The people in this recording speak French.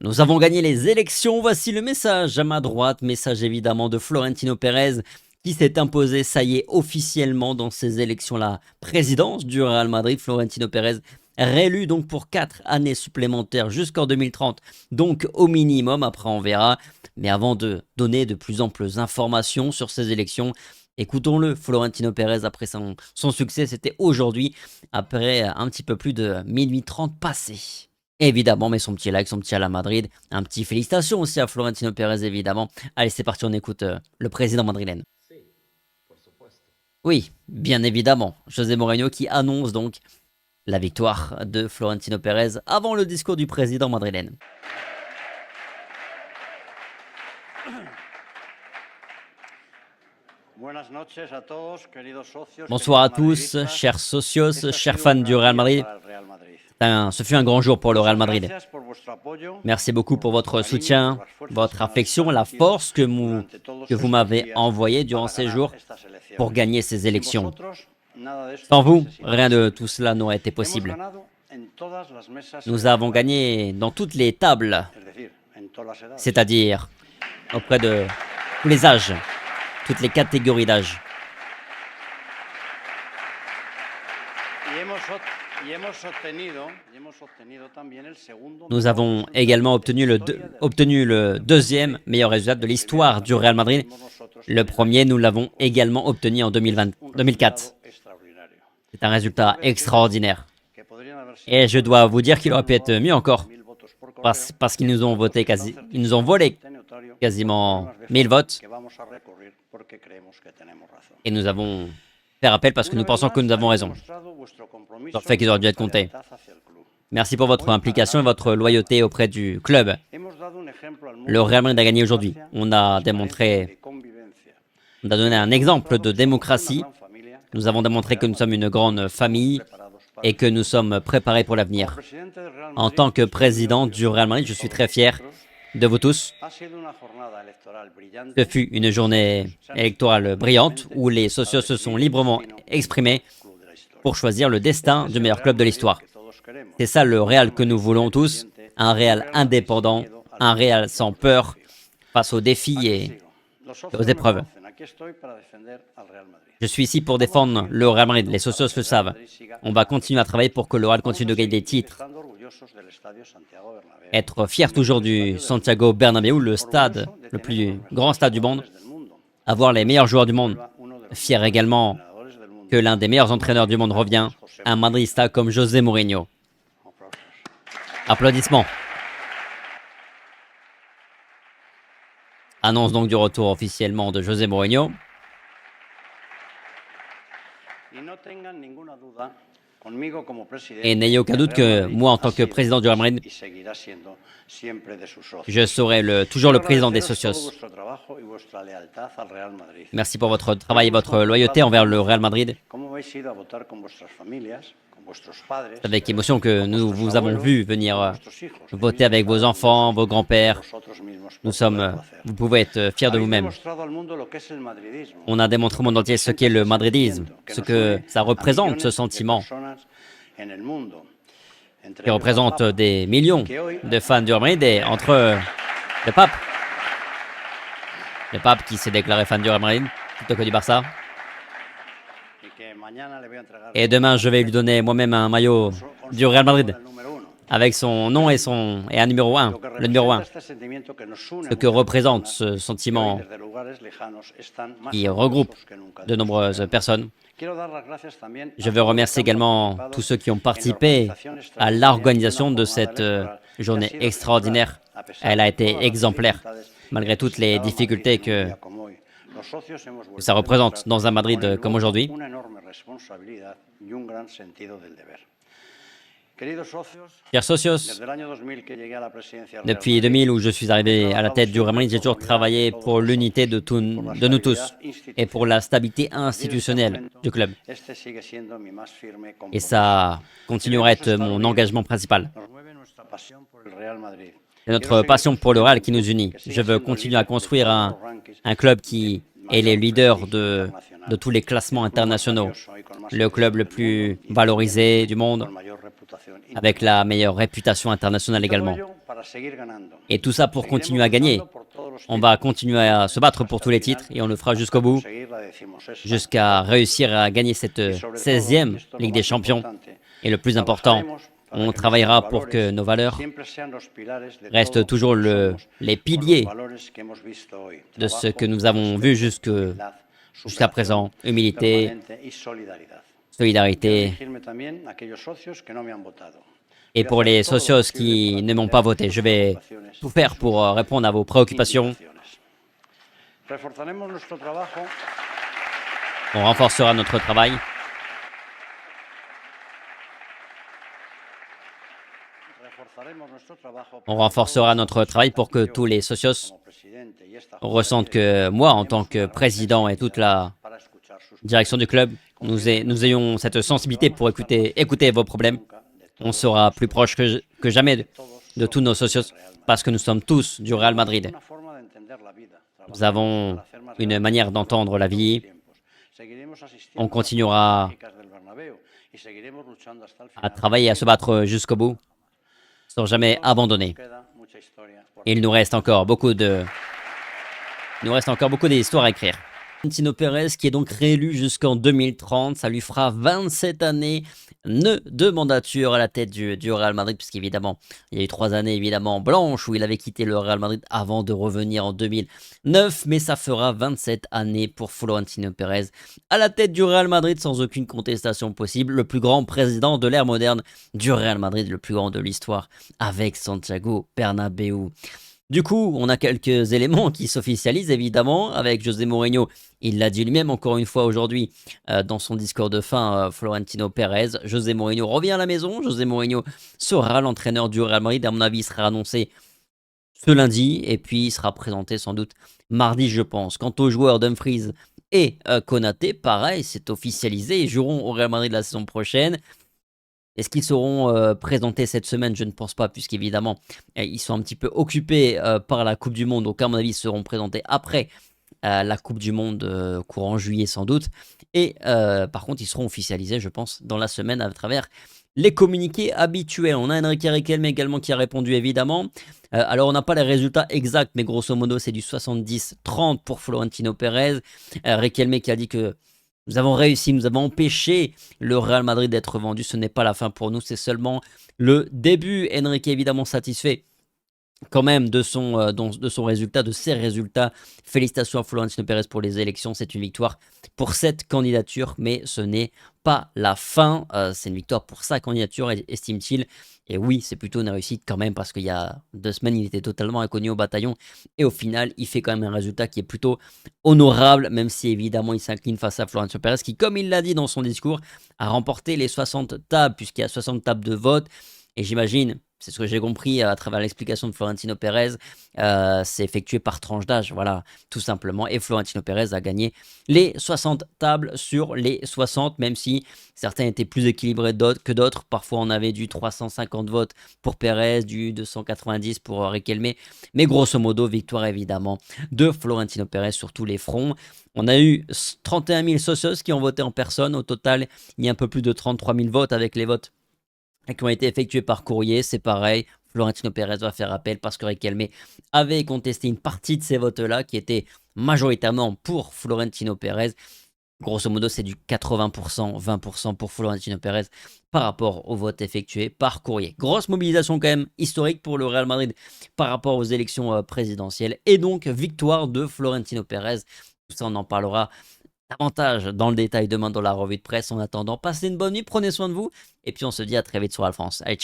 Nous avons gagné les élections, voici le message à ma droite, message évidemment de Florentino Pérez qui s'est imposé, ça y est, officiellement dans ces élections, la présidence du Real Madrid. Florentino Pérez réélu donc pour 4 années supplémentaires jusqu'en 2030, donc au minimum, après on verra. Mais avant de donner de plus amples informations sur ces élections, écoutons-le, Florentino Pérez après son succès, c'était aujourd'hui, après un petit peu plus de minuit 30 passé. Évidemment, mais son petit like, son petit à la Madrid, un petit félicitations aussi à Florentino Pérez évidemment. Allez, c'est parti, on écoute le président madrilène. Oui, bien évidemment, José Mourinho qui annonce donc la victoire de Florentino Pérez avant le discours du président madrilène. Bonsoir à tous, chers socios, chers fans du Real Madrid. Ce fut un grand jour pour le Real Madrid. Merci beaucoup pour votre soutien, votre affection, la force que vous m'avez envoyée durant ces jours pour gagner ces élections. Sans vous, rien de tout cela n'aurait été possible. Nous avons gagné dans toutes les tables, c'est-à-dire auprès de tous les âges, toutes les catégories d'âge. Nous avons également obtenu le deuxième meilleur résultat de l'histoire du Real Madrid. Le premier, nous l'avons également obtenu en 2004. C'est un résultat extraordinaire. Et je dois vous dire qu'il aurait pu être mieux encore. Parce qu'ils nous ont voté ils nous ont volé quasiment 1000 votes. Et nous avons fait appel parce que nous pensons que nous avons raison. Sur le fait qu'ils auraient dû être comptés. Merci pour votre implication et votre loyauté auprès du club. Le Real Madrid a gagné aujourd'hui. On a donné un exemple de démocratie. Nous avons démontré que nous sommes une grande famille et que nous sommes préparés pour l'avenir. En tant que président du Real Madrid, je suis très fier de vous tous. Ce fut une journée électorale brillante où les socios se sont librement exprimés pour choisir le destin du meilleur club de l'histoire. C'est ça le Real que nous voulons tous, un Real indépendant, un Real sans peur face aux défis et aux épreuves. Je suis ici pour défendre le Real Madrid, les socios le savent. On va continuer à travailler pour que le Real continue de gagner des titres. Être fier toujours du Santiago Bernabéu, le plus grand stade du monde. Avoir les meilleurs joueurs du monde. Fier également que l'un des meilleurs entraîneurs du monde revient, un madridista comme José Mourinho. Applaudissements. Annonce donc du retour officiellement de José Mourinho. Et n'ayez aucun doute que moi, en tant que président du Real Madrid, je serai toujours le président des socios. Merci pour votre travail et votre loyauté envers le Real Madrid. C'est avec émotion que nous vous avons vu venir voter avec vos enfants, vos grands-pères. Vous pouvez être fiers de vous-même. On a démontré au monde entier ce qu'est le madridisme, ce que ça représente, ce sentiment, qui représente des millions de fans du Real Madrid, et entre le pape qui s'est déclaré fan du Real Madrid, plutôt que du Barça. Et demain, je vais lui donner moi-même un maillot du Real Madrid, avec son nom et un numéro 1, le numéro 1. Ce que représente ce sentiment qui regroupe de nombreuses personnes. Je veux remercier également tous ceux qui ont participé à l'organisation de cette journée extraordinaire. Elle a été exemplaire, malgré toutes les difficultés que ça représente dans un Madrid comme aujourd'hui. Chers socios, depuis 2000 où je suis arrivé à la tête du Real Madrid, j'ai toujours travaillé pour l'unité de nous tous et pour la stabilité institutionnelle du club. Et ça continuera à être mon engagement principal. C'est notre passion pour le Real qui nous unit. Je veux continuer à construire un club qui est le leader de tous les classements internationaux. Le club le plus valorisé du monde, avec la meilleure réputation internationale également. Et tout ça pour continuer à gagner. On va continuer à se battre pour tous les titres et on le fera jusqu'au bout, jusqu'à réussir à gagner cette 16e Ligue des Champions. Et le plus important, on travaillera pour que nos valeurs restent toujours les piliers de ce que nous avons vu jusqu'à présent. Humilité, solidarité. Et pour les socios qui ne m'ont pas voté, je vais tout faire pour répondre à vos préoccupations. On renforcera notre travail. On renforcera notre travail pour que tous les socios ressentent que moi, en tant que président et toute la direction du club, nous ayons cette sensibilité pour écouter vos problèmes. On sera plus proche que jamais de tous nos socios parce que nous sommes tous du Real Madrid. Nous avons une manière d'entendre la vie. On continuera à travailler et à se battre jusqu'au bout sans jamais abandonner. Et il nous reste encore beaucoup d'histoires à écrire. Florentino Pérez qui est donc réélu jusqu'en 2030, ça lui fera 27 années de mandature à la tête du Real Madrid, puisqu'évidemment, il y a eu 3 années évidemment blanches où il avait quitté le Real Madrid avant de revenir en 2009, mais ça fera 27 années pour Florentino Pérez à la tête du Real Madrid sans aucune contestation possible, le plus grand président de l'ère moderne du Real Madrid, le plus grand de l'histoire avec Santiago Bernabéu. Du coup, on a quelques éléments qui s'officialisent évidemment avec José Mourinho. Il l'a dit lui-même encore une fois aujourd'hui dans son discours de fin, Florentino Pérez. José Mourinho revient à la maison. José Mourinho sera l'entraîneur du Real Madrid. À mon avis, il sera annoncé ce lundi et puis il sera présenté sans doute mardi, je pense. Quant aux joueurs Dumfries et Konaté, pareil, c'est officialisé. Ils joueront au Real Madrid la saison prochaine. Est-ce qu'ils seront présentés cette semaine? Je ne pense pas, puisqu'évidemment, ils sont un petit peu occupés par la Coupe du Monde. Donc, à mon avis, ils seront présentés après la Coupe du Monde, courant juillet sans doute. Et par contre, ils seront officialisés, je pense, dans la semaine à travers les communiqués habituels. On a Enrique Riquelme également qui a répondu, évidemment. Alors, on n'a pas les résultats exacts, mais grosso modo, c'est du 70-30 pour Florentino Pérez. Riquelme qui a dit que nous avons réussi, nous avons empêché le Real Madrid d'être vendu. Ce n'est pas la fin pour nous, c'est seulement le début. Enrique évidemment satisfait quand même de son résultat, de ses résultats. Félicitations à Florentino Pérez pour les élections. C'est une victoire pour cette candidature, mais ce n'est pas la fin. C'est une victoire pour sa candidature, estime-t-il. Et oui, c'est plutôt une réussite quand même parce qu'il y a 2 semaines, il était totalement inconnu au bataillon. Et au final, il fait quand même un résultat qui est plutôt honorable, même si évidemment, il s'incline face à Florentino Pérez qui, comme il l'a dit dans son discours, a remporté les 60 tables, puisqu'il y a 60 tables de vote. Et j'imagine, c'est ce que j'ai compris à travers l'explication de Florentino Pérez, c'est effectué par tranche d'âge, voilà, tout simplement. Et Florentino Pérez a gagné les 60 tables sur les 60, même si certains étaient plus équilibrés que d'autres. Parfois, on avait du 350 votes pour Pérez, du 290 pour Riquelme. Mais grosso modo, victoire évidemment de Florentino Pérez sur tous les fronts. On a eu 31 000 socios qui ont voté en personne. Au total, il y a un peu plus de 33 000 votes avec les votes qui ont été effectués par courrier. C'est pareil, Florentino Pérez va faire appel parce que Riquelme avait contesté une partie de ces votes-là qui étaient majoritairement pour Florentino Pérez. Grosso modo, c'est du 80%, 20% pour Florentino Pérez par rapport aux votes effectués par courrier. Grosse mobilisation quand même historique pour le Real Madrid par rapport aux élections présidentielles. Et donc, victoire de Florentino Pérez. Tout ça, on en parlera davantage dans le détail demain dans la revue de presse. En attendant, passez une bonne nuit, prenez soin de vous. Et puis on se dit à très vite sur Alphonse. Allez, ciao.